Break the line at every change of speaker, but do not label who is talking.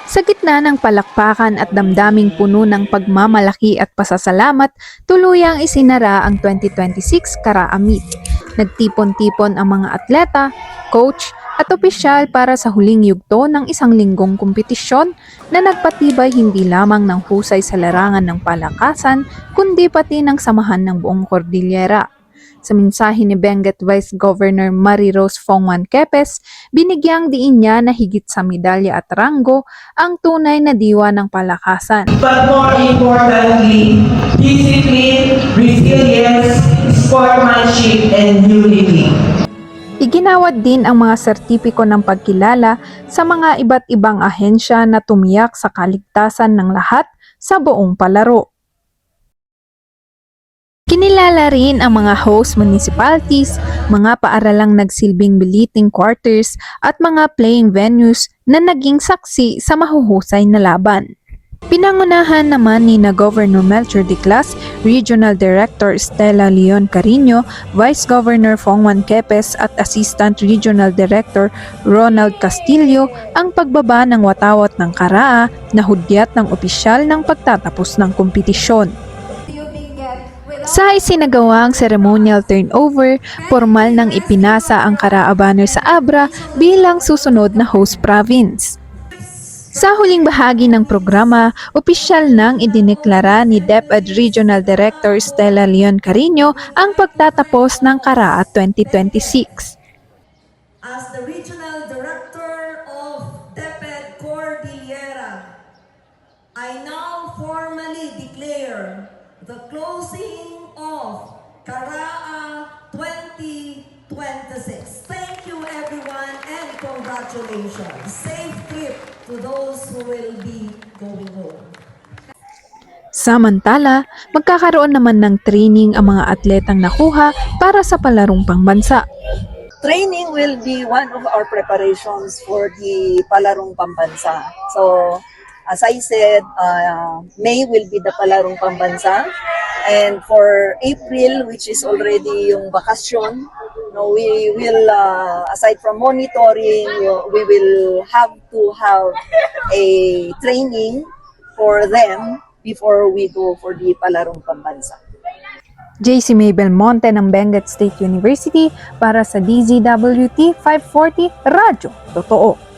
Sa gitna ng palakpakan at damdaming puno ng pagmamalaki at pasasalamat, tuluyang isinara ang 2026 Kara-a Meet. Nagtipon-tipon ang mga atleta, coach, at opisyal para sa huling yugto ng isang linggong kompetisyon na nagpatibay hindi lamang ng husay sa larangan ng palakasan, kundi pati ng samahan ng buong Cordillera. Sa mensahe ni Benguet Vice Governor Marie Rose Fongman Quepes, binigyang diin niya na higit sa medalya at ranggo ang tunay na diwa ng palakasan.
But more importantly, discipline, resilience, sportsmanship, and unity.
Iginawad din ang mga sertipiko ng pagkilala sa mga iba't ibang ahensya na tumiyak sa kaligtasan ng lahat sa buong palaro. Kinilala rin ang mga host municipalities, mga paaralang nagsilbing beliting quarters at mga playing venues na naging saksi sa mahuhusay na laban. Pinangunahan naman ni Governor Melchor Diclas, Regional Director Stella Leon Carino, Vice Governor Fongman Quepes at Assistant Regional Director Ronald Castillo ang pagbaba ng watawat ng Kara-a na hudyat ng opisyal ng pagtatapos ng kompetisyon. Sa isinagawang ceremonial turnover, formal nang ipinasa ang Kara-a banner sa Abra bilang susunod na host province. Sa huling bahagi ng programa, opisyal nang idineklara ni DepEd Regional Director Stella Leon Carino ang pagtatapos ng Kara-a 2026.
As the Regional Director of DepEd Cordillera, I now formally declare the closing of Kara-a 2026. Thank you everyone and congratulations. Safe trip to those who will be going home.
Samantala, magkakaroon naman ng training ang mga atletang nakuha para sa palarong pambansa.
Training will be one of our preparations for the Palarong Pambansa. So, as I said, May will be the Palarong Pambansa. And for April, which is already yung bakasyon, we will, aside from monitoring, we will have to have a training for them before we go for the Palarong Pambansa.
JC May Belmonte ng Benguet State University para sa DZWT 540 Radyo Totoo.